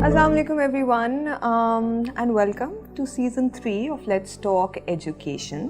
Assalamu alaikum everyone, and welcome to season 3 of Let's Talk Education.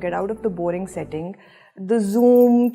get out of the boring setting, the Zoom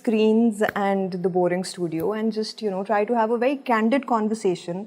screens and the boring studio, and just try to have a very candid conversation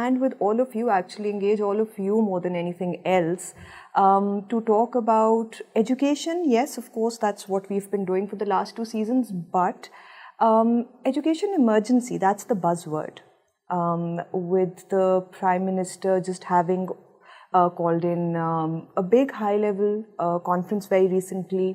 and with all of you, actually engage all of you more than anything else to talk about education. Yes, of course, that's what we've been doing for the last 2 seasons, but education emergency, that's the buzzword. With the Prime Minister just having called in a big high-level conference very recently,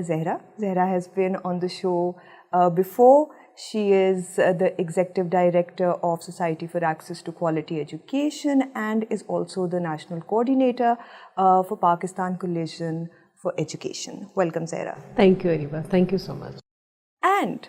Zehra has been on the show before. She is the Executive Director of Society for Access to Quality Education and is also the National Coordinator for Pakistan Coalition for Education. Welcome, Zehra. Thank you, Ariba. Thank you so much. And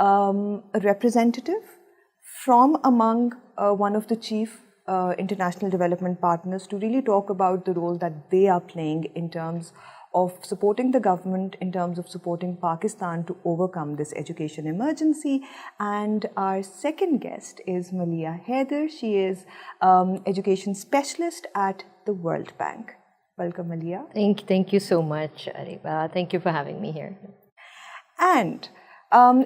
a representative from among one of the chief international development partners to really talk about the role that they are playing in terms of supporting the government, in terms of supporting Pakistan to overcome this education emergency. And our second guest is Malia Haider. She is education specialist at the World Bank. Welcome, Malia. Thank you so much, Ariba. Thank you for having me here. And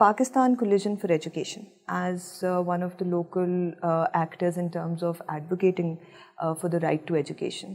Pakistan Coalition for Education, as one of the local actors in terms of advocating for the right to education,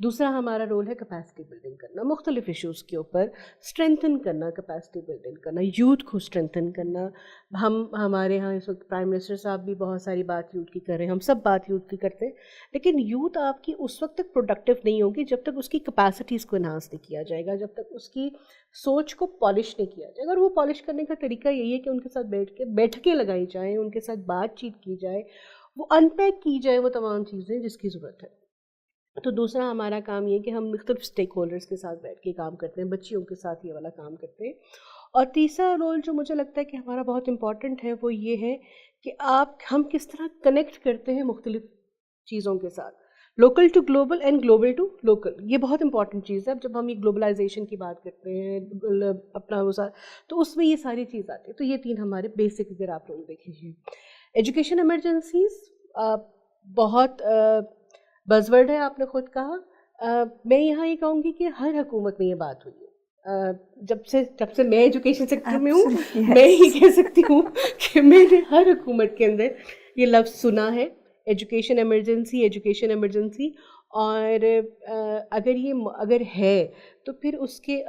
دوسرا ہمارا role ہے capacity building کرنا، مختلف issues کے اوپر strengthen کرنا، capacity building کرنا، youth کو اسٹرینتھن کرنا. ہمارے یہاں اس وقت پرائم منسٹر صاحب بھی بہت ساری بات یوتھ کی کر رہے ہیں، ہم سب بات یوتھ کی کرتے ہیں، لیکن یوتھ آپ کی اس وقت تک پروڈکٹیو نہیں ہوگی جب تک اس کی کیپیسٹیز کو انہانس نہیں کیا جائے گا، جب تک اس کی سوچ کو پالش نہیں کیا جائے گا. اور وہ پالش کرنے کا طریقہ یہی ہے کہ ان کے ساتھ بیٹھکیں لگائی جائیں، ان کے ساتھ بات چیت کی جائے، وہ ان پیک کی جائے وہ تمام چیزیں جس کی ضرورت ہے. تو دوسرا ہمارا کام یہ کہ ہم مختلف اسٹیک ہولڈرس کے ساتھ بیٹھ کے کام کرتے ہیں، بچیوں کے ساتھ یہ والا کام کرتے ہیں. اور تیسرا رول جو مجھے لگتا ہے کہ ہمارا بہت امپورٹنٹ ہے وہ یہ ہے کہ ہم کس طرح کنیکٹ کرتے ہیں مختلف چیزوں کے ساتھ، local to global and global to local. یہ بہت امپورٹنٹ چیز ہے. اب جب ہم یہ گلوبلائزیشن کی بات کرتے ہیں اپنا وہ تو اس میں یہ ساری چیز آتی ہے. تو یہ تین ہمارے بیسک اگر آپ لوگ دیکھیں ہیں. ایجوکیشن ایمرجنسیز بہت بز ورڈ ہے، آپ نے خود کہا. میں یہاں یہ کہوں گی کہ ہر حکومت میں یہ بات ہوئی ہے. جب سے میں ایجوکیشن سیکٹر میں ہوں میں یہ کہہ سکتی ہوں کہ میں نے ہر حکومت کے اندر یہ لفظ سنا ہے، ایجوکیشن ایمرجنسی، ایجوکیشن ایمرجنسی. اور اگر ہے تو پھر اس کے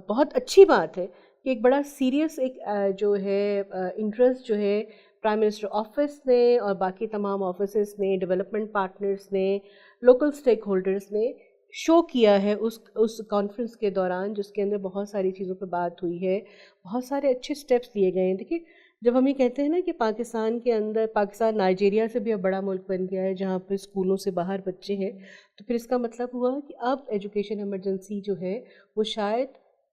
بہت اچھی بات ہے کہ ایک بڑا سیریس ایک جو ہے انٹرسٹ جو ہے پرائم منسٹر آفس نے اور باقی تمام آفیسز نے، ڈیولپمنٹ پارٹنرز نے، لوکل اسٹیک ہولڈرز نے شو کیا ہے اس کانفرنس کے دوران، جس کے اندر بہت ساری چیزوں پہ بات ہوئی ہے، بہت سارے اچھے سٹیپس لیے گئے ہیں. دیکھیے جب ہم یہ کہتے ہیں نا کہ پاکستان کے اندر، پاکستان نائجیریا سے بھی اب بڑا ملک بن گیا ہے جہاں پہ اسکولوں سے باہر بچے ہیں، تو پھر اس کا مطلب ہوا کہ اب ایجوکیشن ایمرجنسی جو ہے وہ شاید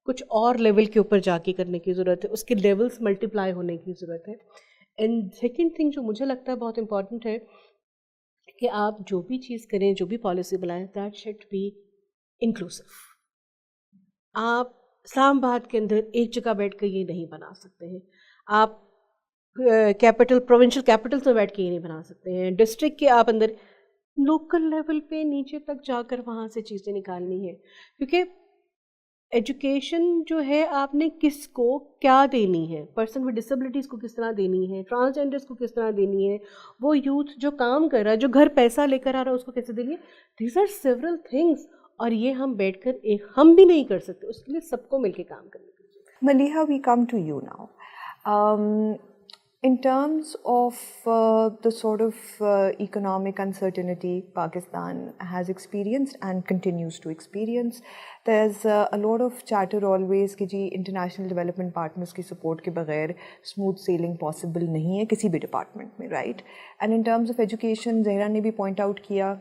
کچھ اور لیول کے اوپر جا کے کرنے کی ضرورت ہے، اس کے لیولز ملٹیپلائی ہونے کی ضرورت ہے. اینڈ سیکنڈ تھنگ جو مجھے لگتا ہے بہت امپورٹنٹ ہے کہ آپ جو بھی چیز کریں، جو بھی پالیسی بنائیں، دیٹ شوڈ بی انکلوسیو. آپ اسلام آباد کے اندر ایک جگہ بیٹھ کے یہ نہیں بنا سکتے ہیں، آپ پروونشل کیپٹلس میں بیٹھ کے یہ نہیں بنا سکتے ہیں، ڈسٹرکٹ کے آپ اندر لوکل لیول پہ نیچے تک جا کر وہاں سے چیزیں نکالنی ہے. کیونکہ ایجوکیشن جو ہے آپ نے کس کو کیا دینی ہے، پرسن ود ڈسیبلٹیز کو کس طرح دینی ہے، ٹرانسجینڈرس کو کس طرح دینی ہے، وہ یوتھ جو کام کر رہا ہے، جو گھر پیسہ لے کر آ رہا ہے، اس کو کیسے دینی ہے. These are several things. اور یہ ہم بیٹھ کر ہم بھی نہیں کر سکتے، اس کے لیے سب کو مل کے کام کرنا چاہیے. Maliha, we come to you now. In terms of the sort of economic uncertainty Pakistan has experienced and continues to experience, there's a lot of chatter always کہ جی international development partners کی support کے بغیر smooth sailing possible نہیں ہے کسی بھی department میں، right? And in terms of education, Zahra نے بھی point out کیا،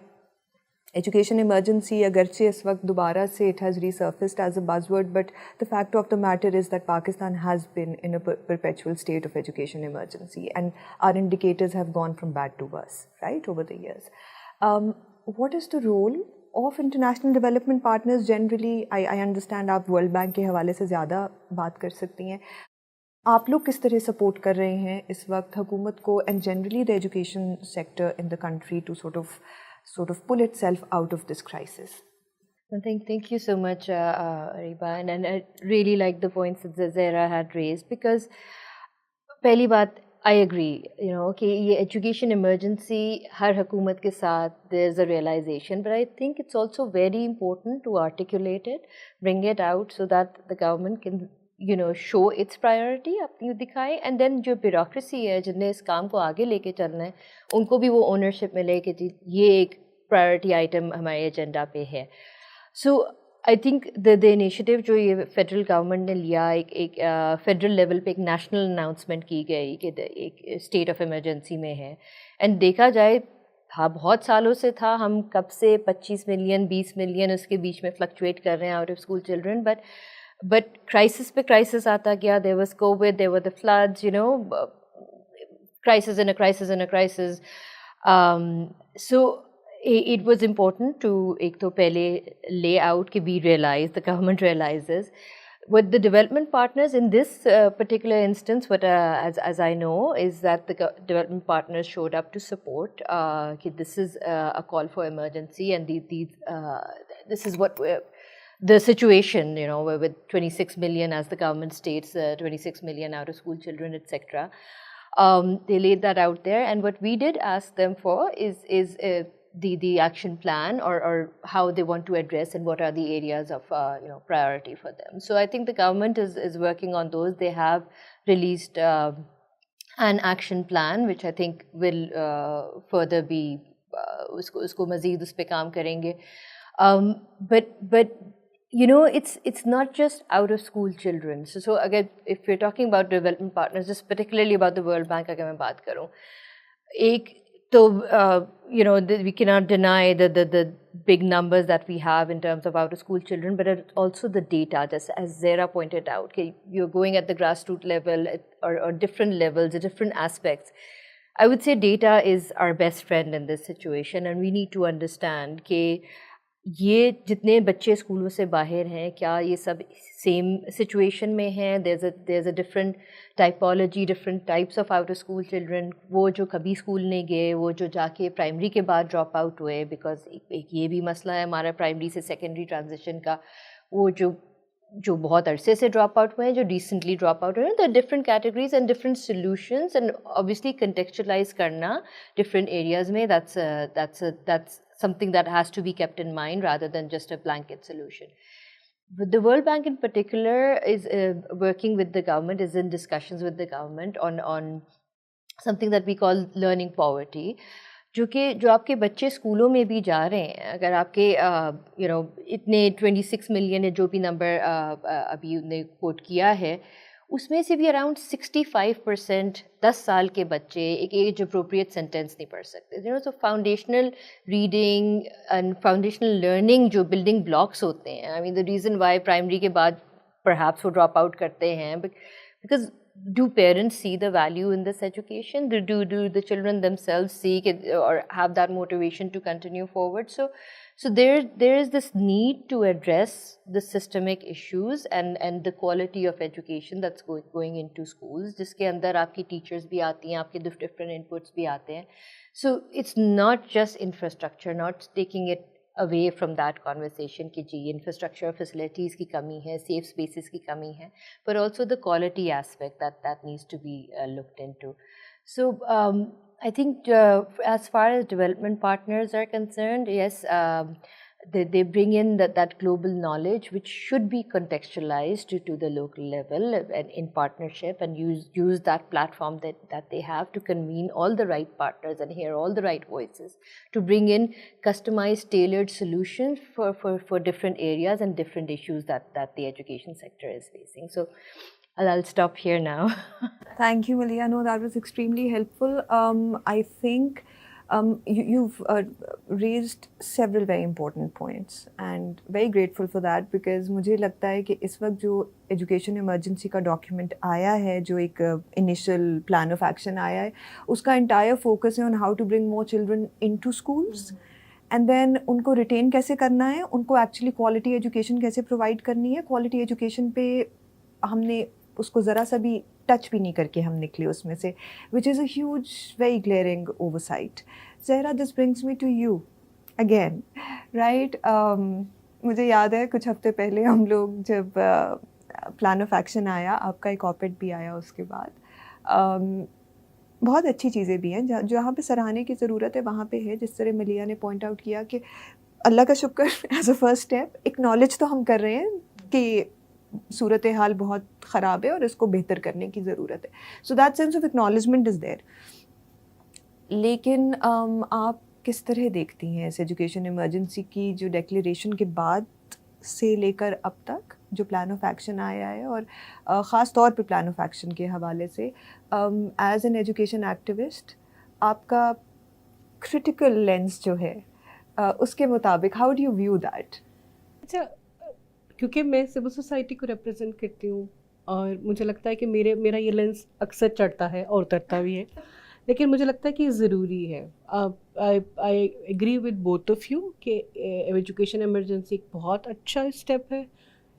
ایجوکیشن ایمرجنسی اگرچہ اس وقت دوبارہ سے it has resurfaced as a buzz word, but the fact of the matter is that Pakistan has been in a perpetual state of education emergency and our indicators have gone from bad to worse, right, over the years. What is the role of international development partners generally? I understand آپ world bank کے حوالے سے زیادہ بات کر سکتی ہیں. آپ لوگ کس طرح سپورٹ کر رہے ہیں اس وقت حکومت کو and generally the education sector in the country to sort of pull itself out of this crisis? Thank you so much, Ariba, and I really like the points that Zahra had raised, because پہلی بات I agree, کہ یہ education emergency ہر حکومت کے ساتھ there's a realization, but I think it's also very important to articulate it, bring it out so that the government can show its priority اپنی دکھائے. And then جو بیوروکریسی ہے جن نے اس کام کو آگے لے کے چلنا ہے ان کو بھی وہ اونرشپ ملے کہ جی یہ ایک پرائرٹی آئٹم ہمارے ایجنڈا پہ ہے. سو آئی تھنک دا انیشیٹو جو یہ فیڈرل گورنمنٹ نے لیا، ایک فیڈرل لیول پہ ایک نیشنل اناؤنسمنٹ کی گئی کہ ایک اسٹیٹ آف ایمرجنسی میں ہے. اینڈ دیکھا جائے ہاں بہت سالوں سے تھا، ہم کب سے 25 ملین 20 ملین اس کے بیچ میں فلکچویٹ کر رہے ہیں out of school children, but crisis پہ کرائسس آتا گیا. There was COVID, there were the floods, crisis in a crisis in a crisis. So it was important to ایک تو پہلے لے آؤٹ کہ we realize, the government realizes with the development partners in this particular instance. What as I know is that the development partners showed up to support. This is a call for emergency, and this is what the situation, with 26 million, as the government states, 26 million out of school children, etc. They laid that out there, and what we did ask them for is the action plan, or how they want to address, and what are the areas of priority for them. So I think the government is working on those. They have released an action plan which I think will further be usko mazid us pe kaam karenge. But it's not just out of school children. So again, if we're talking about development partners, just particularly about the World Bank, agar main baat karu, we cannot deny the big numbers that we have in terms of out of school children, but also the data, just as Zahra pointed out. Okay, you're going at the grassroots level or different levels, different aspects. I would say data is our best friend in this situation, and we need to understand کہ یہ جتنے بچے اسکولوں سے باہر ہیں کیا یہ سب سیم سچویشن میں ہیں. there's a different typology, different types of out of school children. وہ جو کبھی اسکول نہیں گئے, وہ جو جا کے پرائمری کے بعد ڈراپ آؤٹ ہوئے, بیکاز ایک یہ بھی مسئلہ ہے ہمارا پرائمری سے سیکنڈری ٹرانزیشن کا, وہ جو بہت عرصے سے ڈراپ آؤٹ ہوئے ہیں, جو ریسنٹلی ڈراپ آؤٹ ہوئے ہیں. there are different categories and different solutions, and obviously contextualize کرنا different areas میں, that's something that has to be kept in mind rather than just a blanket solution. But the World Bank in particular is working with the government, is in discussions with the government on something that we call learning poverty, جو آپ کے بچے اسکولوں میں بھی جا رہے ہیں. اگر آپ کے اتنے 26 ملین جو بھی نمبر ابھی نے کوٹ کیا ہے, اس میں سے بھی اراؤنڈ 65% 10 سال کے بچے ایک ایج اپروپریٹ سینٹینس نہیں پڑھ سکتے. So foundational reading and foundational learning جو بلڈنگ بلاکس ہوتے ہیں, I mean the reason why primary کے بعد پرہیپس وہ ڈراپ آؤٹ کرتے ہیں, because do parents see the value in this education? Do the children themselves seek it or have that motivation to continue forward? So there is this need to address the systemic issues and the quality of education that's going into schools, jiske andar aapki teachers bhi aati hain, aapke different inputs bhi aate hain. So it's not just infrastructure, not taking it away from that conversation کہ جی infrastructure facilities کی کمی ہے, safe spaces کی کمی ہے, but also the quality aspect that needs to be looked into. So I think as far as development partners are concerned, yes, they bring in that global knowledge which should be contextualized to the local level and in partnership, and use that platform that they have to convene all the right partners and hear all the right voices to bring in customized, tailored solutions for different areas and different issues that the education sector is facing. So I'll stop here now. Thank you, Malia. No, that was extremely helpful. I think you've raised several very important points, and very grateful for that, because مجھے لگتا ہے کہ اس وقت جو education emergency کا document آیا ہے, جو ایک انیشیل پلان آف ایکشن آیا ہے, اس کا انٹائر فوکس ہے on how to bring more children in to schools, and then ان کو ریٹین کیسے کرنا ہے, ان کو ایکچولی کوالٹی ایجوکیشن کیسے پرووائڈ کرنی ہے. کوالٹی ایجوکیشن پہ ہم نے اس کو ذرا سا بھی ٹچ بھی نہیں کر کے ہم نکلے اس میں سے, which is a huge very glaring oversight. Zahra, this brings me to you again, right. مجھے یاد ہے کچھ ہفتے پہلے ہم لوگ جب پلان آف ایکشن آیا, آپ کا ایک آپڈ بھی آیا اس کے بعد, بہت اچھی چیزیں بھی ہیں جہاں پہ سراہنے کی ضرورت ہے وہاں پہ ہے. جس طرح ملیا نے پوائنٹ آؤٹ کیا کہ اللہ کا شکر as a first step acknowledge تو ہم کر رہے ہیں کہ صورت حال بہت خراب ہے اور اس کو بہتر کرنے کی ضرورت ہے. So that sense of acknowledgement is there. لیکن آپ کس طرح دیکھتی ہیں اس ایجوکیشن ایمرجنسی کی جو ڈیکلیریشن کے بعد سے لے کر اب تک جو پلان آف ایکشن آیا ہے, اور خاص طور پہ پلان آف ایکشن کے حوالے سے ایز این ایجوکیشن ایکٹیوسٹ آپ کا کرٹیکل لینس جو ہے اس کے مطابق how do you view that? اچھا, کیونکہ میں سول سوسائٹی کو ریپرزینٹ کرتی ہوں اور مجھے لگتا ہے کہ میرا یہ لینس اکثر چڑھتا ہے اور اترتا بھی ہے, لیکن مجھے لگتا ہے کہ یہ ضروری ہے. I agree with both of you کہ ایجوکیشن ایمرجنسی ایک بہت اچھا اسٹیپ ہے,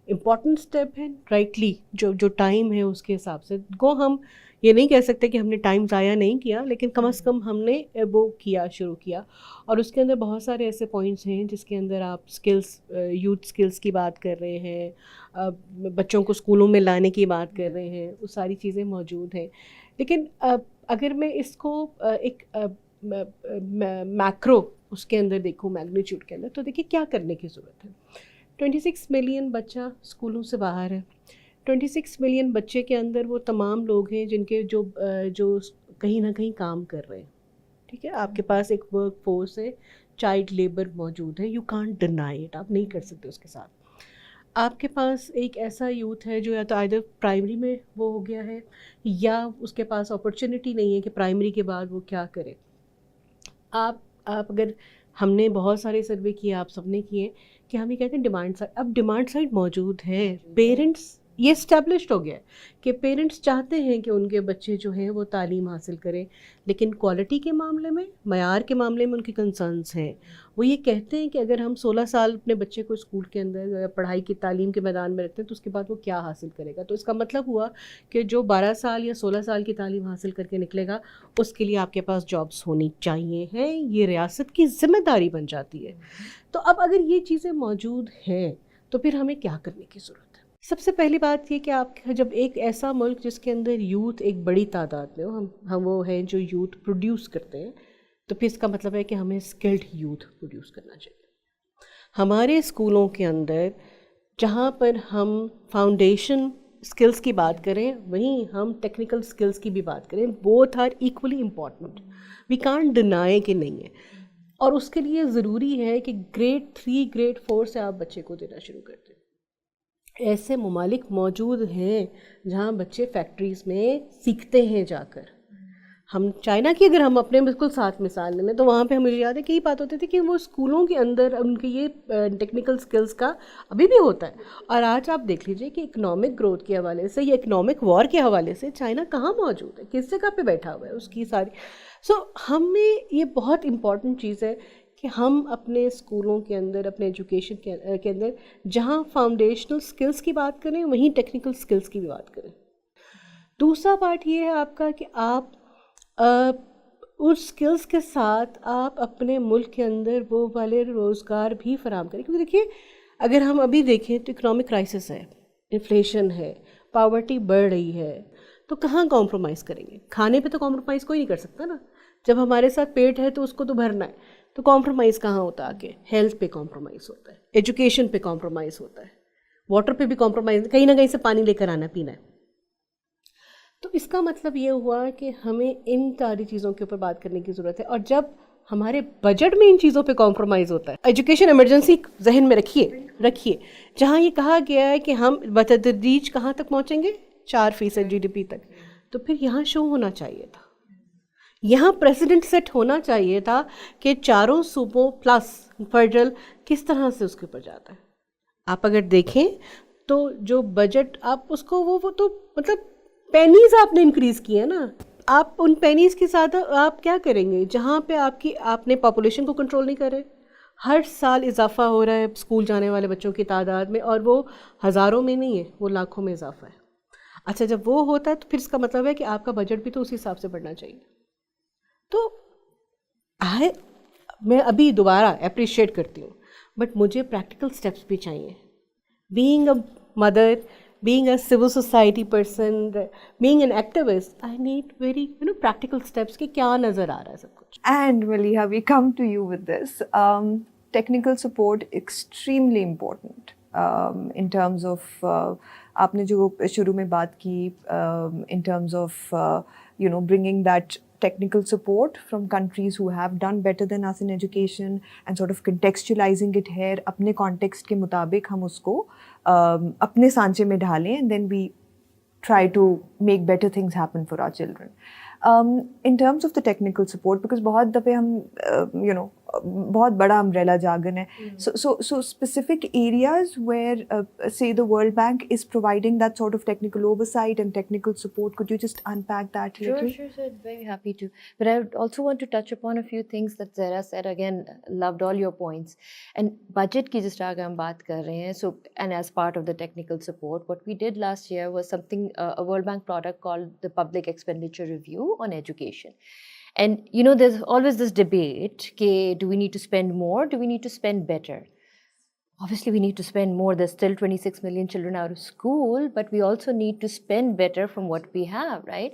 امپورٹنٹ اسٹیپ ہے, رائٹلی جو ٹائم ہے اس کے حساب سے. گو ہم یہ نہیں کہہ سکتے کہ ہم نے ٹائم ضائع نہیں کیا, لیکن کم از کم ہم نے وہ شروع کیا, اور اس کے اندر بہت سارے ایسے پوائنٹس ہیں جس کے اندر آپ اسکلس, یوتھ اسکلس کی بات کر رہے ہیں, بچوں کو اسکولوں میں لانے کی بات کر رہے ہیں, وہ ساری چیزیں موجود ہیں. لیکن اگر میں اس کو ایک میکرو اس کے اندر دیکھوں میگنیچیوڈ کے اندر، تو دیکھیے کیا کرنے کی ضرورت ہے. 26 ملین بچہ اسکولوں سے باہر ہے. 26 ملین بچے کے اندر وہ تمام لوگ ہیں جن کے جو کہیں نہ کہیں کام کر رہے ہیں. ٹھیک ہے، آپ کے پاس ایک ورک فورس ہے، چائلڈ لیبر موجود ہے، یو کانٹ ڈینائی اٹ، آپ نہیں کر سکتے اس کے ساتھ. آپ کے پاس ایک ایسا یوتھ ہے جو یا تو آئدر پرائمری میں وہ ہو گیا ہے، یا اس کے پاس اپرچونٹی نہیں ہے کہ پرائمری کے بعد وہ کیا کرے. آپ اگر ہم نے بہت سارے سروے کیے، آپ سب نے کیے، کہ ہم یہ کہتے ہیں ڈیمانڈ سائڈ، اب ڈیمانڈ سائڈ موجود ہے. پیرنٹس، یہ اسٹیبلشڈ ہو گیا ہے کہ پیرنٹس چاہتے ہیں کہ ان کے بچے جو ہیں وہ تعلیم حاصل کریں، لیکن کوالٹی کے معاملے میں، معیار کے معاملے میں ان کے کنسرنس ہیں. وہ یہ کہتے ہیں کہ اگر ہم 16 سال اپنے بچے کو اسکول کے اندر پڑھائی کی تعلیم کے میدان میں رکھتے ہیں تو اس کے بعد وہ کیا حاصل کرے گا. تو اس کا مطلب ہوا کہ جو 12 سال یا 16 سال کی تعلیم حاصل کر کے نکلے گا اس کے لیے آپ کے پاس جابس ہونی چاہیے ہیں. یہ ریاست کی ذمہ داری بن جاتی ہے. تو اب اگر یہ چیزیں موجود ہیں تو پھر ہمیں کیا کرنے کی ضرورت ہے؟ سب سے پہلی بات یہ کہ آپ جب ایک ایسا ملک جس کے اندر یوتھ ایک بڑی تعداد میں ہو، ہم وہ ہیں جو یوتھ پروڈیوس کرتے ہیں، تو پھر اس کا مطلب ہے کہ ہمیں اسکلڈ یوتھ پروڈیوس کرنا چاہیے. ہمارے اسکولوں کے اندر جہاں پر ہم فاؤنڈیشن اسکلس کی بات کریں وہیں ہم ٹیکنیکل اسکلس کی بھی بات کریں، both are equally important. We can't deny کہ نہیں ہے. اور اس کے لیے ضروری ہے کہ گریڈ 3 گریڈ 4 سے آپ بچے کو دینا شروع کر دیں. ایسے ممالک موجود ہیں جہاں بچے فیکٹریز میں سیکھتے ہیں جا کر. ہم چائنا کی اگر ہم اپنے بالکل ساتھ مثال لیں تو وہاں پہ مجھے یاد ہے کہ یہ بات ہوتی تھی کہ وہ اسکولوں کے اندر ان کے یہ ٹیکنیکل سکلز کا ابھی بھی ہوتا ہے. اور آج آپ دیکھ لیجئے کہ اکنامک گروتھ کے حوالے سے یا اکنامک وار کے حوالے سے چائنا کہاں موجود ہے، کس جگہ پہ بیٹھا ہوا ہے اس کی ساری. سو ہمیں یہ بہت امپورٹنٹ چیز ہے کہ ہم اپنے اسکولوں کے اندر، اپنے ایجوکیشن کے اندر جہاں فاؤنڈیشنل سکلز کی بات کریں وہیں ٹیکنیکل سکلز کی بھی بات کریں. دوسرا پارٹ یہ ہے آپ کا کہ آپ اس سکلز کے ساتھ آپ اپنے ملک کے اندر وہ والے روزگار بھی فراہم کریں. کیونکہ دیکھیے اگر ہم ابھی دیکھیں تو اکنامک کرائسس ہے، انفلیشن ہے، پاورٹی بڑھ رہی ہے، تو کہاں کمپرومائز کریں گے؟ کھانے پہ تو کمپرومائز کوئی نہیں کر سکتا نا. جب ہمارے ساتھ پیٹ ہے تو اس کو تو بھرنا ہے. تو کمپرومائز کہاں ہوتا ہے؟ آگے ہیلتھ پہ کمپرومائز ہوتا ہے، ایجوکیشن پہ کمپرومائز ہوتا ہے، واٹر پہ بھی کمپرومائز، کہیں نہ کہیں سے پانی لے کر آنا پینا ہے. تو اس کا مطلب یہ ہوا کہ ہمیں ان ساری چیزوں کے اوپر بات کرنے کی ضرورت ہے. اور جب ہمارے بجٹ میں ان چیزوں پہ کمپرومائز ہوتا ہے، ایجوکیشن ایمرجنسی ذہن میں رکھیے جہاں یہ کہا گیا ہے کہ ہم بتدریج کہاں تک پہنچیں گے؟ 4% GDP تک. تو پھر یہاں شو ہونا چاہیے تھا، یہاں پریسیڈنٹ سیٹ ہونا چاہیے تھا کہ چاروں صوبوں پلس فیڈرل کس طرح سے اس کے اوپر جاتا ہے. آپ اگر دیکھیں تو جو بجٹ آپ اس کو وہ تو مطلب پینیز آپ نے انکریز کی ہے نا. آپ ان پینیز کے ساتھ آپ کیا کریں گے جہاں پہ آپ نے پاپولیشن کو کنٹرول نہیں کر رہے. ہر سال اضافہ ہو رہا ہے اسکول جانے والے بچوں کی تعداد میں، اور وہ ہزاروں میں نہیں ہے، وہ لاکھوں میں اضافہ ہے. اچھا جب وہ ہوتا ہے تو پھر اس کا مطلب ہے کہ آپ کا بجٹ بھی تو اسی حساب سے بڑھنا چاہیے. تو میں ابھی دوبارہ اپریشیٹ کرتی ہوں، بٹ مجھے پریکٹیکل سٹیپس بھی چاہیے. Being a mother, being a civil society person, being an activist, I need very practical steps کہ کیا نظر آ رہا ہے سب کچھ. And Maliha, we come to you with this. Technical support extremely important in terms of آپ نے جو شروع میں بات کی in terms of bringing that technical support from countries who have done better than us in education and sort of contextualizing it here اپنے context کے مطابق ہم اس کو اپنے سانچے میں ڈھالیں and then we try to make better things happen for our children. In terms of the technical support, because بہت دفعہ ہم بہت بڑا امبریلا جارگن ہے. So specific areas where say the World Bank is providing that sort of technical oversight and technical support, could you just unpack that a little? Sure, sir. Very happy to. But I would also want to touch upon a few things that Zahra said. Again, loved all your points. And budget ki jis tarah hum baat kar rahe hain. So, and as part of the technical support, what we did last year was something, a World Bank product called the Public Expenditure Review on Education. And there's always this debate, do we need to spend more, do we need to spend better? obviously we need to spend more. There's still 26 million children out of school, but we also need to spend better from what we have, right?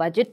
budget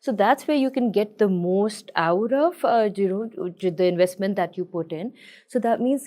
So that's where you can get the most out of the investment that you put in. So that means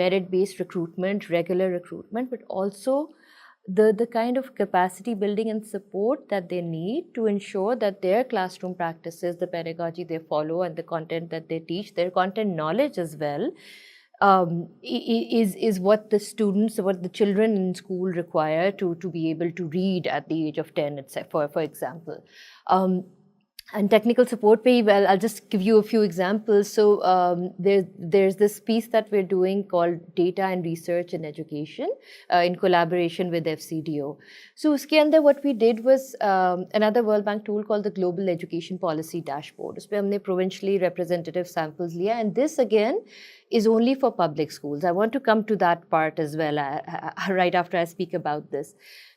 merit based recruitment, regular recruitment, but also the kind of capacity building and support that they need to ensure that their classroom practices, the pedagogy they follow and the content that they teach, their content knowledge as well, is what the students, what the children in school require to be able to read at the age of 10, etc., for example. And technical support pay, well, I'll just give you a few examples. So there's this piece that we're doing called Data and Research in Education in collaboration with FCDO. So uske andar what we did was another World Bank tool called the Global Education Policy Dashboard. Uspe humne provincially representative samples liya, and this again is only for public schools. I want to come to that part as well right after I speak about this.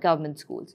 government schools.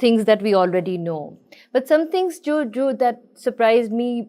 things that we already know. But some things that surprised me,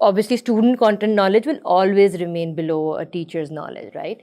Obviously, student content knowledge will always remain below a teacher's knowledge, right?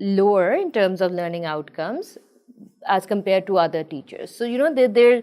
lower in terms of learning outcomes as compared to other teachers. So, there are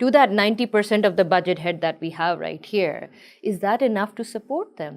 To that 90% of the budget head that we have right here, is that enough to support them?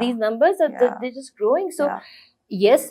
these numbers they're just growing. So yes,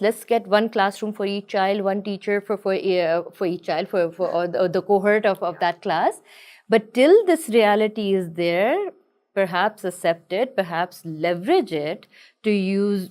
Let's get one classroom for each child, one teacher for each child for the cohort of that class. But till this reality is there, perhaps accept it, perhaps leverage it to use,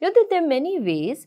There are many ways,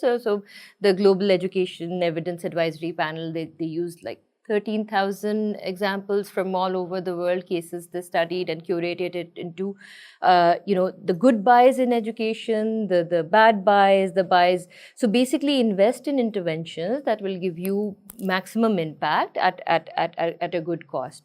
So the Global Education Evidence Advisory Panel, they used like 13,000 examples from all over the world, cases they studied and curated it into, the good bias in education, the bad bias, the bias. So basically invest in interventions that will give you maximum impact at a good cost.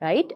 right?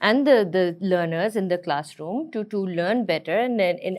and the learners in the classroom to learn better and then in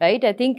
right? I think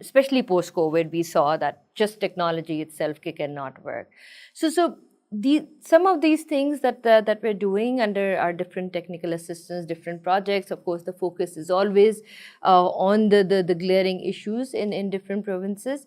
especially post COVID, we saw that just technology itself cannot work. So some of these things that we're doing under our different technical assistance, different projects, of course the focus is always on the glaring issues in different provinces.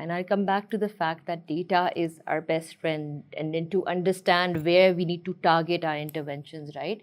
and I'll come back to the fact that data is our best friend, and then to understand where we need to target our interventions, right?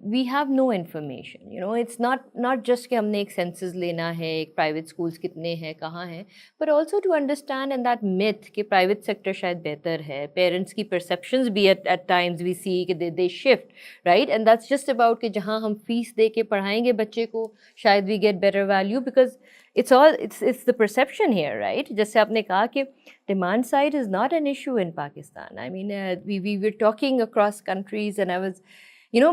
we have no information. You know, it's not just کہ ہم نے ایک census لینا ہے, ایک private schools کتنے ہیں, کہاں ہیں, but also to understand and that myth کہ private sector شاید بہتر ہے. Parents کی perceptions بھی at times we see کہ they shift, right? And that's just about کہ جہاں ہم fees دے کے پڑھائیں گے بچے کو, شاید we get better value, because it's the perception here, right? جیسے آپ نے کہا کہ demand side is not an issue in Pakistan. I mean, we were talking across countries, and I was, you know,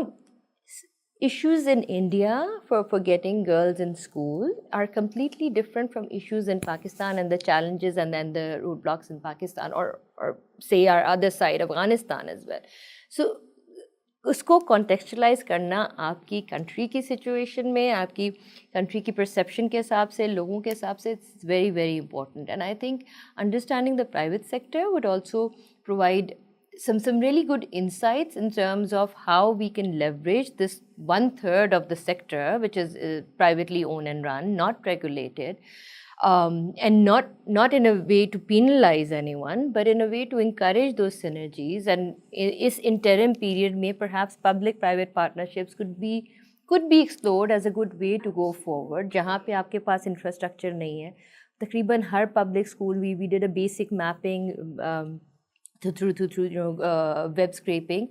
issues in India for getting girls in school are completely different from issues in Pakistan, and the challenges and then the roadblocks in Pakistan, or say our other side, Afghanistan as well. So اس کو کانٹیکسچلائز کرنا آپ کی country کی situation میں, آپ کی country کی perception کے حساب سے, لوگوں کے حساب سے, it's very very important. And I think understanding the private sector would also provide some really good insights in terms of how we can leverage this 1/3 of the sector which is privately owned and run, not regulated, and not in a way to penalize anyone, but in a way to encourage those synergies. And is interim period may perhaps public private partnerships could be explored as a good way to go forward. jahan pe aapke paas infrastructure nahi hai, takriban har public school we did a basic mapping through web scraping,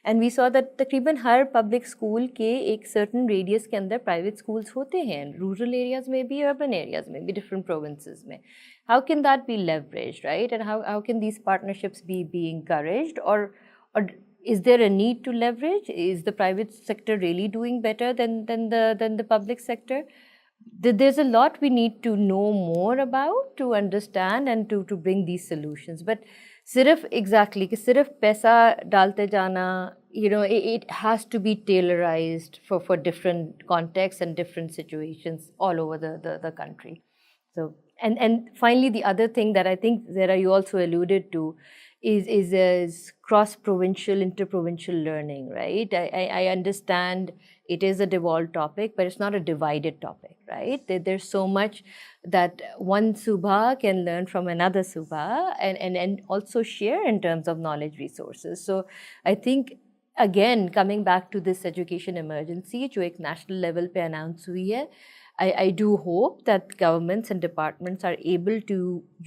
and we saw that تقریباً ہر public school کے ایک certain radius کے اندر private schools ہوتے ہیں, rural areas میں بھی, urban areas میں بھی, different provinces میں. How can that be leveraged, right? And how can these partnerships be encouraged, or is there a need to leverage? Is the private sector really doing better than the public sector? There's a lot we need to know more about to understand and to bring these solutions. But صرف exactly کہ صرف پیسہ ڈالتے جانا, you know, it has to be tailorized for different contexts and different situations all over the country. So and finally the other thing that I think Zahra you also alluded to is cross-provincial, inter-provincial learning, right? I understand it is a devolved topic, but it's not a divided topic, right? There's so much that one Suba can learn from another Suba and also share in terms of knowledge resources. So I think, again, coming back to this education emergency, جو ایک national level پہ announce ہوئی ہے, I do hope that governments and departments are able to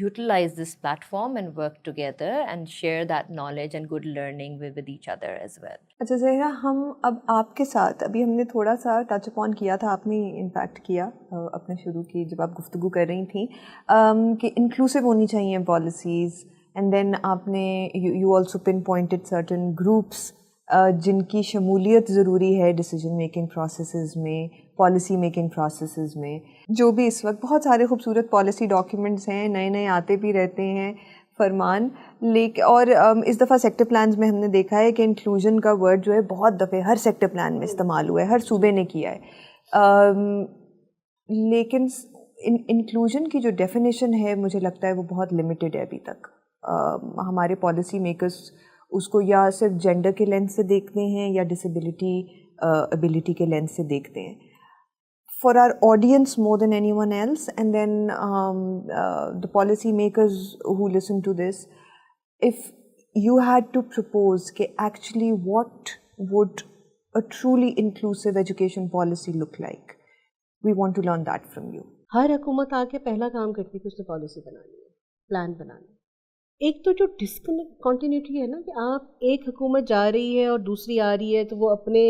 utilize this platform and work together and share that knowledge and good learning with each other as well. اچھا زہرا, ہم اب آپ کے ساتھ ابھی ہم نے تھوڑا سا ٹچ اپون کیا تھا, آپ نے انفیکٹ کیا اپنے شروع کی جب آپ گفتگو کر رہی تھیں کہ انکلوسیو ہونی چاہیے پالیسیز, اینڈ دین آپ نے you also pin pointed certain groups جن کی شمولیت ضروری ہے ڈیسیجن میکنگ پروسیسز میں, پالیسی میکنگ پروسیسز میں. جو بھی اس وقت بہت سارے خوبصورت پالیسی ڈاکیومنٹس ہیں, نئے نئے آتے بھی رہتے ہیں فرمان, لیکن اور اس دفعہ سیکٹر پلانز میں ہم نے دیکھا ہے کہ انکلوژن کا ورڈ جو ہے بہت دفعہ ہر سیکٹر پلان میں استعمال ہوا ہے, ہر صوبے نے کیا ہے, لیکن انکلوژن کی جو ڈیفینیشن ہے مجھے لگتا ہے وہ بہت لمیٹڈ ہے ابھی تک. ہمارے پالیسی میکرز اس کو یا صرف جینڈر کے لینس سے دیکھتے ہیں یا ڈسیبلٹی ابیلٹی کے لینس سے دیکھتے ہیں. For our audience more than anyone else, and then the policy makers who listen to this, if you had to propose کہ actually what would a truly inclusive education policy look like, we want to learn that from you. ہر حکومت آ کے پہلا کام کرتی ہے کہ اس نے policy بنانی ہے, پلان بنانا ہے. ایک تو جو ڈسکنٹینیوٹی ہے نا کہ آپ ایک حکومت جا رہی ہے اور دوسری آ رہی ہے تو وہ اپنے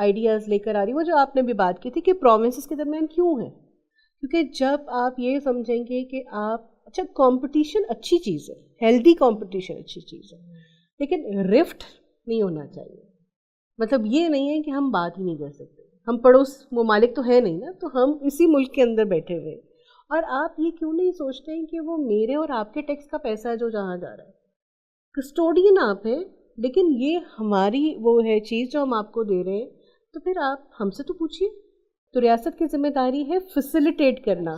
آئیڈیاز لے کر آ رہی ہے, وہ جو آپ نے بھی بات کی تھی کہ پروونسز کے درمیان کیوں ہے, کیونکہ جب آپ یہ سمجھیں گے کہ آپ, اچھا کمپٹیشن اچھی چیز ہے, ہیلدی کمپٹیشن اچھی چیز ہے, لیکن رفٹ نہیں ہونا چاہیے. مطلب یہ نہیں ہے کہ ہم بات ہی نہیں کر سکتے, ہم پڑوس ممالک تو ہے نہیں نا, تو ہم اسی ملک کے اندر بیٹھے ہوئے, اور آپ یہ کیوں نہیں سوچتے ہیں کہ وہ میرے اور آپ کے ٹیکس کا پیسہ ہے جو جہاں جا رہا ہے, کسٹوڈین آپ ہیں, لیکن یہ ہماری وہ ہے چیز جو ہم آپ کو دے رہے ہیں, تو پھر آپ ہم سے تو پوچھیے. تو ریاست کی ذمہ داری ہے فیسیلیٹیٹ کرنا,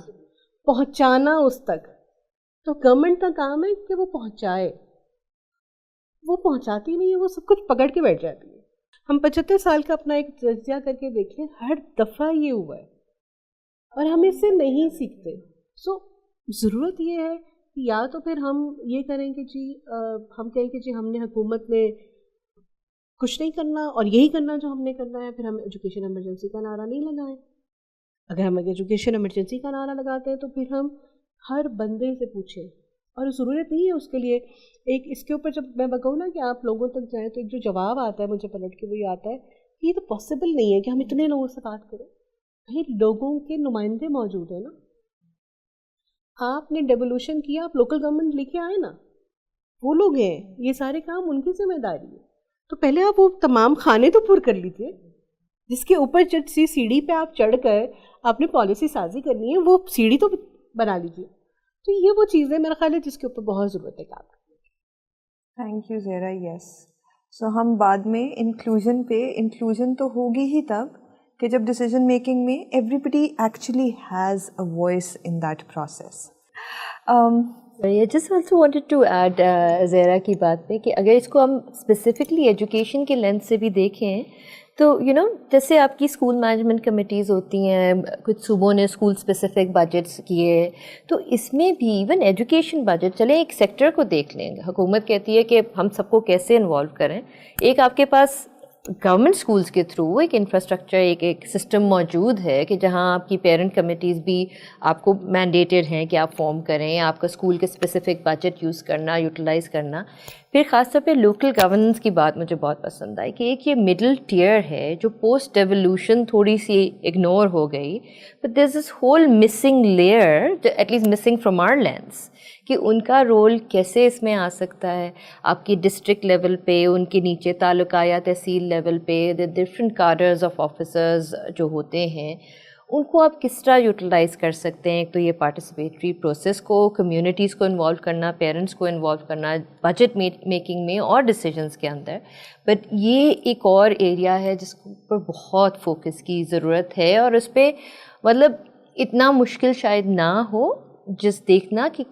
پہنچانا اس تک. تو گورنمنٹ کا کام ہے کہ وہ پہنچائے, وہ پہنچاتی نہیں ہے, وہ سب کچھ پکڑ کے بیٹھ جاتی ہے. ہم 75 سال کا اپنا ایک تجزیہ کر کے دیکھیں, ہر دفعہ یہ ہوا ہے اور ہم اس سے نہیں سیکھتے. سو ضرورت یہ ہے کہ یا تو پھر ہم یہ کریں کہ جی ہم کہیں کہ جی ہم نے حکومت میں کچھ نہیں کرنا اور یہی کرنا جو ہم نے کرنا ہے, پھر ہم ایجوکیشن ایمرجنسی کا نعرہ نہیں لگائیں. اگر ہم ایجوکیشن ایمرجنسی کا نعرہ لگاتے ہیں تو پھر ہم ہر بندے سے پوچھیں, اور ضرورت نہیں ہے اس کے لیے ایک اس کے اوپر جب میں بتاؤں نا کہ آپ لوگوں تک جائیں تو ایک جو جواب آتا ہے مجھے پلٹ کے وہ یہ آتا ہے کہ یہ تو پاسبل نہیں ہے کہ ہم اتنے لوگوں سے بات کریں. بھائی لوگوں کے نمائندے موجود ہیں نا, آپ نے ڈیولیوشن کیا, آپ لوکل گورنمنٹ لے کے آئے نا, وہ لوگ ہیں, یہ سارے کام ان کی ذمہ داری ہے. تو پہلے آپ وہ تمام کھانے تو پر کر لیجیے جس کے اوپر جب سیڑھی پہ آپ چڑھ کر آپ نے پالیسی سازی کرنی ہے, وہ سیڑھی تو بنا لیجیے. تو یہ وہ چیزیں میرا خیال ہے جس کے اوپر بہت ضرورت ہے کام. Thank you Zahra. Yes, so ہم بعد میں انکلوژن تو ہوگی ہی تب کہ جب ڈیسیجن میکنگ میں everybody actually has a voice in that process. I just also wanted to add Zahra کی بات پہ کہ اگر اس کو ہم اسپیسیفکلی ایجوکیشن کے لینس سے بھی دیکھیں تو جیسے آپ کی اسکول مینجمنٹ کمیٹیز ہوتی ہیں, کچھ صوبوں نے اسکول اسپیسیفک بجٹس کیے, تو اس میں بھی ایون ایجوکیشن بجٹ, چلیں ایک سیکٹر کو دیکھ لیں, حکومت کہتی ہے کہ ہم سب کو کیسے انوالو کریں. ایک آپ کے پاس گورنمنٹ اسکولس کے تھرو ایک انفراسٹرکچر, ایک سسٹم موجود ہے کہ جہاں آپ کی پیرنٹ کمیٹیز بھی آپ کو مینڈیٹڈ ہیں کہ آپ فارم کریں, آپ کا اسکول کے اسپیسیفک بجٹ یوز کرنا, یوٹیلائز کرنا. پھر خاص طور پہ لوکل گورننس کی بات مجھے بہت پسند آئی کہ ایک یہ مڈل ٹیئر ہے جو پوسٹ ڈیولوشن تھوڑی سی اگنور ہو گئی, but there is this whole missing layer, at least missing from our lens, کہ ان کا رول کیسے اس میں آ سکتا ہے. آپ کی ڈسٹرکٹ لیول پہ, ان کے نیچے تعلقہ یا تحصیل لیول پہ ڈفرینٹ کاڈرز آف آفیسرز جو ہوتے ہیں, ان کو آپ کس طرح یوٹیلائز کر سکتے ہیں. ایک تو یہ پارٹیسپیٹری پروسیس کو, کمیونٹیز کو انوالو کرنا, پیرنٹس کو انوالو کرنا بجٹ میکنگ میں اور ڈیسیجنس کے اندر. بٹ یہ ایک اور ایریا ہے جس پر بہت فوکس کی ضرورت ہے, اور اس پہ مطلب اتنا مشکل شاید نہ ہو جس دیکھنا کہ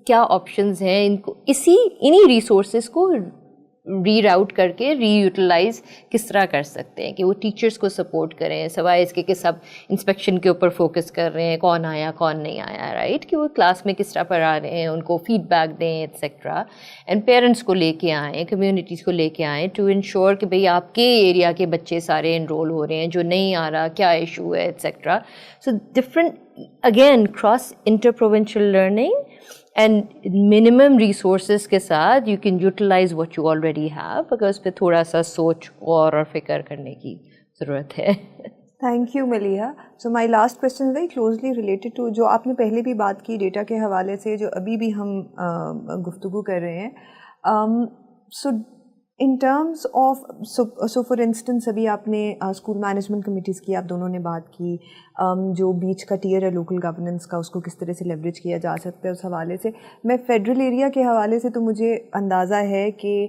کیا آپشنز ہیں, ان کو انہی ریسورسز کو ری راؤٹ کر کے ری یوٹیلائز کس طرح کر سکتے ہیں کہ وہ ٹیچرس کو سپورٹ کریں, سوائے اس کے کہ سب انسپیکشن کے اوپر فوکس کر رہے ہیں, کون آیا کون نہیں آیا, رائٹ, کہ وہ کلاس میں کس طرح پڑھا رہے ہیں, ان کو فیڈ بیک دیں ایٹسیکٹرا, اینڈ پیرنٹس کو لے کے آئیں, کمیونٹیز کو لے کے آئیں ٹو انشور کہ بھئی آپ کے ایریا کے بچے سارے انرول ہو رہے ہیں, جو نہیں آ رہا کیا ایشو ہے etcetera. So different again cross interprovincial learning and minimum resources کے ساتھ you can utilise what you already have, اگر اس پہ تھوڑا سا سوچ اور فکر کرنے کی ضرورت ہے. Thank you Maliha. So my last question very closely related to جو آپ نے پہلے بھی بات کی ڈیٹا کے حوالے سے, جو ابھی بھی ہم گفتگو کر رہے ہیں. So in terms of so for instance ابھی آپ نے اسکول مینجمنٹ کمیٹیز کی آپ دونوں نے بات کی, جو بیچ کا ٹیئر ہے لوکل گورننس کا, اس کو کس طرح سے لیوریج کیا جا سکتا ہے اس حوالے سے. میں فیڈرل ایریا کے حوالے سے تو مجھے اندازہ ہے کہ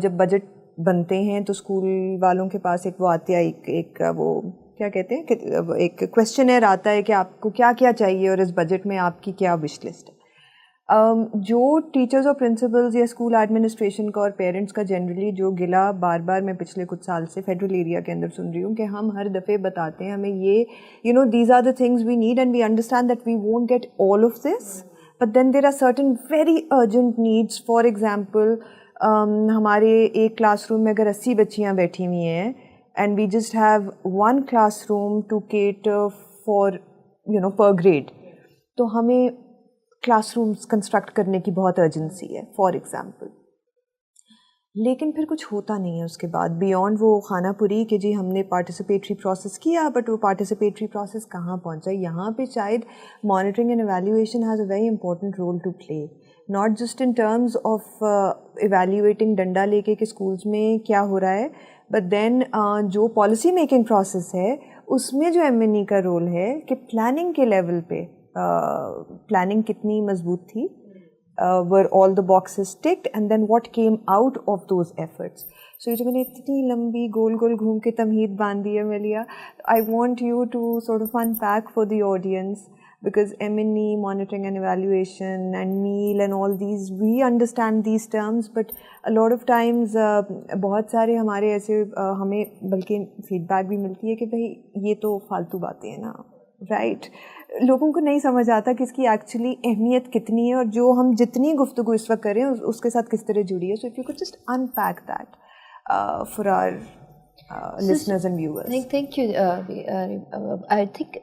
جب بجٹ بنتے ہیں تو اسکول والوں کے پاس ایک وہ آتی ہے, ایک وہ کیا کہتے ہیں کہ ایک کویسچنر آتا ہے کہ آپ کو کیا کیا چاہیے اور اس بجٹ میں آپ کی کیا وش لسٹ ہے. جو ٹیچرز اور پرنسپلز یا اسکول ایڈمنسٹریشن کا اور پیرنٹس کا جنرلی جو گلا بار بار میں پچھلے کچھ سال سے فیڈرل ایریا کے اندر سن رہی ہوں کہ ہم ہر دفعے بتاتے ہیں ہمیں یہ these are the things we need and we understand that we won't get all of this, but then there are certain very urgent needs. For example ہمارے ایک کلاس روم میں اگر 80 بچیاں بیٹھی ہوئی ہیں and we just have one classroom to cater for per grade, تو ہمیں کلاس رومس کنسٹرکٹ کرنے کی بہت ارجنسی ہے فار ایگزامپل. لیکن پھر کچھ ہوتا نہیں ہے اس کے بعد بیانڈ وہ خانہ پوری کہ جی ہم نے پارٹیسپیٹری پروسیس کیا, بٹ وہ پارٹیسپیٹری پروسیس کہاں پہنچا. یہاں پہ شاید monitoring and evaluation has a very important role to play, not just in terms of evaluating ڈنڈا لے کے کہ اسکولس میں کیا ہو رہا ہے, بٹ دین جو پالیسی میکنگ پروسیس ہے اس میں جو MNE کا رول ہے کہ پلاننگ کے لیول پہ پلاننگ کتنی مضبوط تھی, were all the boxes ticked, and then what came out of those efforts. So یہ جو میں نے اتنی لمبی گول گول گھوم کے تمہید باندھ دی ہے Maleeha, I want you to sort of unpack for the audience, because M&E, monitoring and evaluation, and meal and all these, we understand these terms, but a lot of times بہت سارے ہمارے ایسے ہمیں بلکہ فیڈ بیک بھی ملتی ہے کہ بھائی یہ تو فالتو باتیں ہیں نا, رائٹ. لوگوں کو نہیں سمجھ آتا کہ اس کی ایکچولی اہمیت کتنی ہے اور جو ہم جتنی گفتگو اس وقت کریں اس کے ساتھ کس طرح جڑی ہے. So if you could just unpack that. for our listeners and viewers? Thank you. I think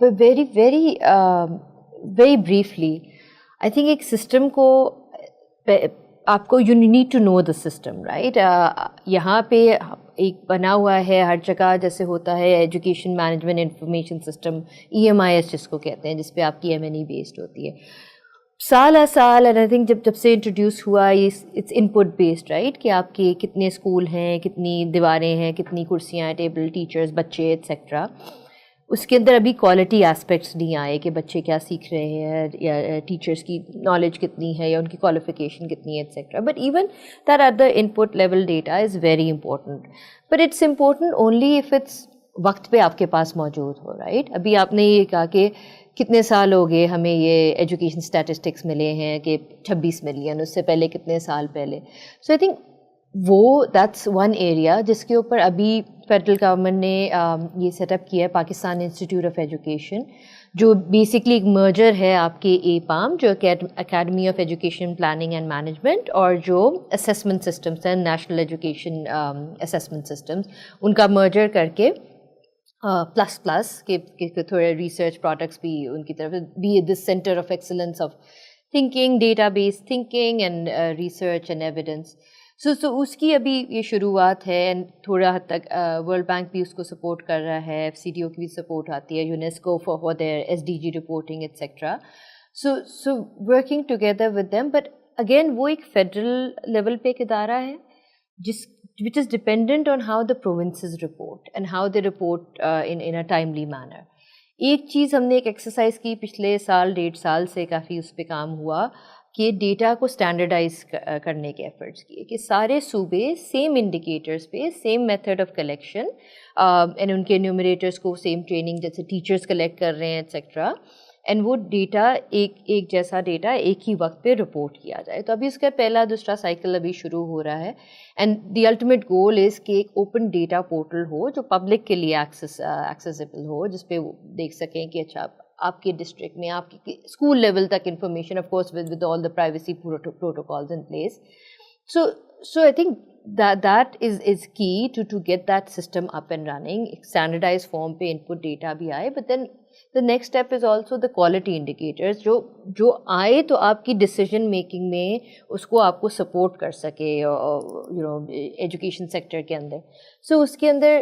very, very, very briefly, I think ایک سسٹم کو آپ کو you need to know the system, right? یہاں پہ ایک بنا ہوا ہے ہر جگہ جیسے ہوتا ہے education management information system EMIS جس کو کہتے ہیں, جس پہ آپ کی M&E بیسڈ ہوتی ہے. سال سال اینڈ آئی تھنک جب سے انٹروڈیوس ہوا it's input based, right, کہ آپ کے کتنے اسکول ہیں, کتنی دیواریں ہیں, کتنی کرسیاں ہیں, ٹیبل, ٹیچرز, بچے ایٹسیکٹرا. اس کے اندر ابھی کوالٹی اسپیکٹس نہیں آئے کہ بچے کیا سیکھ رہے ہیں یا ٹیچرس کی نالج کتنی ہے یا ان کی کوالیفیکیشن کتنی ہے etcetera. But even that at the input level data is very important, but it's important only if it's وقت پہ آپ کے پاس موجود ہو, رائٹ. ابھی آپ نے یہ کہا کہ کتنے سال ہو گئے ہمیں یہ ایجوکیشن اسٹیٹسٹکس ملے ہیں کہ 26 ملین, اس سے پہلے کتنے سال پہلے. سو آئی تھنک وہ دیٹس ون ایریا جس کے اوپر ابھی فیڈرل گورنمنٹ نے یہ سیٹ اپ کیا ہے, پاکستان انسٹیٹیوٹ آف ایجوکیشن, جو بیسکلی ایک مرجر ہے آپ کے APAM جو academy of education planning and management, اور جو اسیسمنٹ سسٹمس ہیں نیشنل ایجوکیشن اسیسمنٹ سسٹمس, ان کا مرجر کر کے پلس کہ تھوڑے ریسرچ پروڈکٹس بھی ان کی طرف be this centre of excellence of thinking, data base thinking and research and evidence. So اس کی ابھی یہ شروعات ہے, اینڈ تھوڑا حد تک ورلڈ بینک بھی اس کو سپورٹ کر رہا ہے, FCDO کی بھی سپورٹ آتی ہے, UNESCO for their SDG reporting etcetera. So working together with them, but again وہ ایک فیڈرل لیول پہ ایک ادارہ ہے which is dependent on how the provinces report and how they report in a timely manner. ایک چیز ہم نے ایک ایکسرسائز کی پچھلے سال 1.5 سال سے کافی اس پہ کام ہوا کہ ڈیٹا کو اسٹینڈرڈائز کرنے کے ایفرٹس کیے کہ سارے صوبے سیم انڈیکیٹرس پہ same method of collection and ان کے نیومریٹرس کو سیم ٹریننگ جیسے ٹیچرس کلیکٹ کر رہے ہیں ایٹسیکٹرا, اینڈ وہ ڈیٹا ایک جیسا ڈیٹا ایک ہی وقت پہ رپورٹ کیا جائے. تو ابھی اس کا پہلا دوسرا سائیکل ابھی شروع ہو رہا ہے, اینڈ دی الٹیمیٹ گول از کہ ایک اوپن ڈیٹا پورٹل ہو جو پبلک کے لیے ایکسیسیبل ہو, جس پہ وہ دیکھ سکیں کہ اچھا آپ کے ڈسٹرکٹ میں آپ کی اسکول لیول تک information, of course with all the privacy protocols in place. So I think that is key to get that system up and running. Standardized form پہ input data بھی آئے, but then the next step is also the quality indicators جو آئے تو آپ کی decision making میں اس کو آپ کو support کر سکے ایجوکیشن سیکٹر کے اندر. So اس کے اندر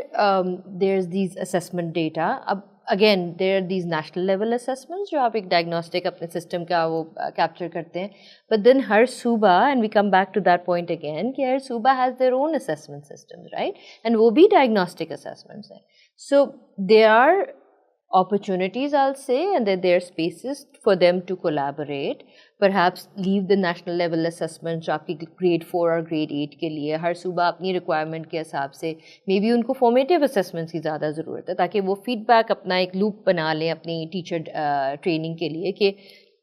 there's these assessment data. اب again there are these national level assessments جو آپ ایک diagnostic اپنے system کا وہ capture کرتے ہیں, but then ہر صوبہ, and we come back to that point again, کہ ہر صوبہ has their own assessment systems, right, and وہ بھی diagnostic assessments ہیں. So there are opportunities I'll say, and there are spaces for them to collaborate, perhaps leave the national level assessments جو آپ کی grade 4 اور grade 8 کے لیے ہر صوبہ اپنی requirement کے حساب سے مے بی ان کو formative assessments کی زیادہ ضرورت ہے تاکہ وہ فیڈ بیک اپنا ایک لوپ بنا لیں اپنی ٹیچر ٹریننگ کے لیے کہ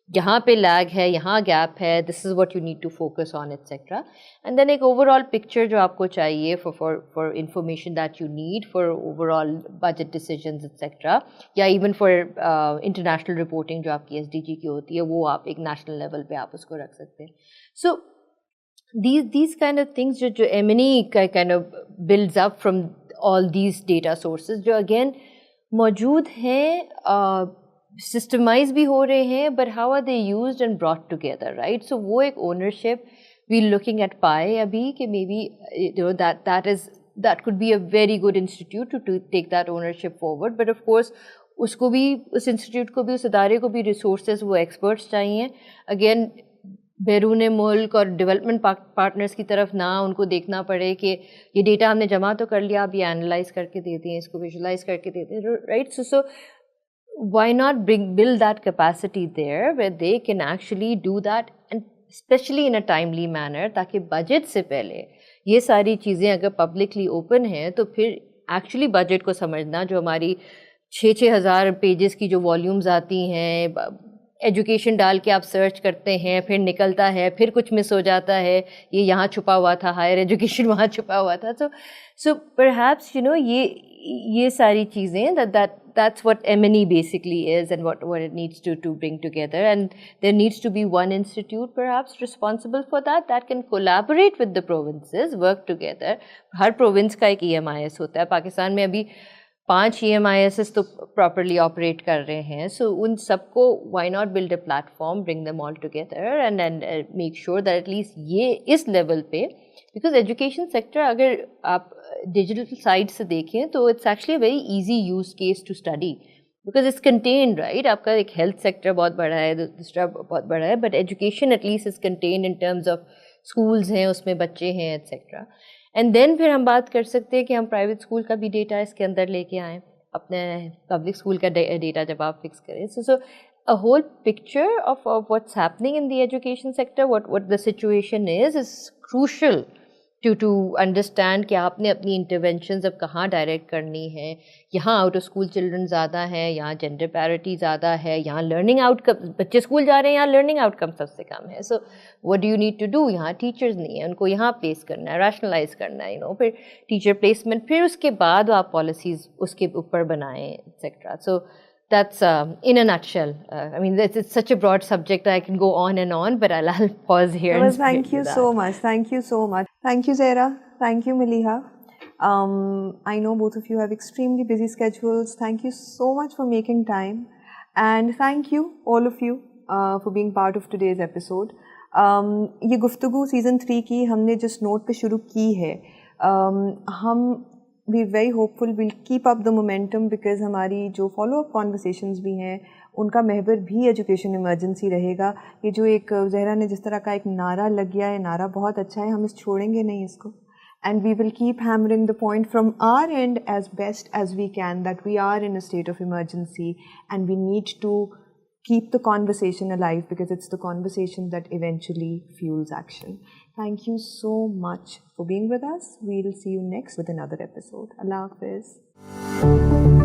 یہاں پہ لیگ ہے, یہاں گیپ ہے, this is what you need to focus on etcetera. And then ایک اوور آل پکچر جو آپ کو چاہیے for information that you need for overall budget decisions etcetera, یا ایون فار انٹرنیشنل رپورٹنگ جو آپ کی SDG کی ہوتی ہے, وہ آپ ایک نیشنل لیول پہ آپ اس کو رکھ سکتے ہیں. سو these kind of things جو M&E kind of builds up from all these data sources جو اگین موجود ہیں, سسٹمائز بھی ہو رہے ہیں, but how are they used and brought together, right. So وہ ایک اونرشپ وی لوکنگ ایٹ پائے ابھی کہ may be that could be a very good institute to take that ownership forward, but of course اس کو بھی, اس institute کو بھی, اس ادارے کو بھی ریسورسز, وہ ایکسپرٹس چاہیے. اگین بیرون ملک اور ڈیولپمنٹ پارٹنرس کی طرف نہ ان کو دیکھنا پڑے کہ یہ ڈیٹا ہم نے جمع تو کر لیا, آپ یہ اینالائز کر کے دیتے ہیں, اس کو ویژولائز کر کے دیتے ہیں, right. So why not build that capacity there where they can actually do that, and especially in a timely manner, تاکہ بجٹ سے پہلے یہ ساری چیزیں اگر پبلکلی اوپن ہیں تو پھر ایکچولی بجٹ کو سمجھنا, جو ہماری 6,000 پیجز کی جو والیومز آتی ہیں, ایجوکیشن ڈال کے آپ سرچ کرتے ہیں, پھر نکلتا ہے, پھر کچھ مس ہو جاتا ہے, یہ یہاں چھپا ہوا تھا, ہائر ایجوکیشن وہاں چھپا ہوا تھا. سو پرہیپس یہ یہ ساری چیزیں that's what M&E basically is and what it needs to bring together, and there needs to be one institute perhaps responsible for that can collaborate with the provinces, work together. Hare province کا ایک EMIS ہوتا ہے. پاکستان میں ابھی 5 EMIS تو properly operate کر رہے ہیں. سو ان سب کو why not build a platform, bring them all together and make sure that at least یہ اس لیول پہ, بیکاز ایجوکیشن سیکٹر اگر آپ ڈیجیٹل سائڈ سے دیکھیں تو it's actually a very easy use case to study, because it's contained, right. آپ کا ایک ہیلتھ سیکٹر بہت بڑا ہے, دوسرا بہت بڑا ہے, but education at least is contained in terms of schools ہیں, اس میں بچے ہیں, ایٹسیٹرا. اینڈ دین پھر ہم بات کر سکتے ہیں کہ ہم پرائیویٹ اسکول کا بھی ڈیٹا اس کے اندر لے کے آئیں, اپنے پبلک اسکول کا ڈیٹا جب آپ فکس کریں. سو a whole picture of what's happening in the education sector, what the situation is crucial to understand کہ آپ نے اپنی انٹرونشنز اب کہاں ڈائریکٹ کرنی ہے. یہاں آؤٹ آف اسکول چلڈرن زیادہ ہیں, یہاں جینڈر پیرٹی زیادہ ہے, یہاں لرننگ آؤٹ کم, بچے اسکول جا رہے ہیں, یہاں لرننگ آؤٹ کم سب سے کم ہے. سو what do you need to do, یہاں ٹیچرز نہیں ہیں, ان کو یہاں پلیس کرنا ہے, ریشنلائز کرنا ہے, پھر ٹیچر پلیسمنٹ, پھر اس کے بعد آپ پالیسیز اس کے اوپر بنائیں, et cetera. So that's in a nutshell. I mean, it's such a broad subject. I can go on and on, but I'll pause here. Well, thank you so much. Thank you so much. Thank you, Zaira. Thank you, Maliha. I know both of you have extremely busy schedules. Thank you so much for making time. And thank you, all of you, for being part of today's episode. یہ گفتگو season 3 کی ہم نے جس note پہ شروع کی ہے, ہم we are very hopeful we'll keep up the momentum, because ہماری جو فالو اپ کانورسیشنز بھی ہیں ان کا محور بھی ایجوکیشن ایمرجنسی رہے گا. یہ جو ایک زہرا نے جس طرح کا ایک نعرہ لگ گیا ہے, نعرہ بہت اچھا ہے, ہم اس چھوڑیں گے نہیں اس کو. And we will keep hammering the point from our end as best as we can that we are in a state of emergency and we need to keep the conversation alive, because it's the conversation that eventually fuels action. Thank you so much for being with us. We'll see you next with another episode. Allah Hafiz.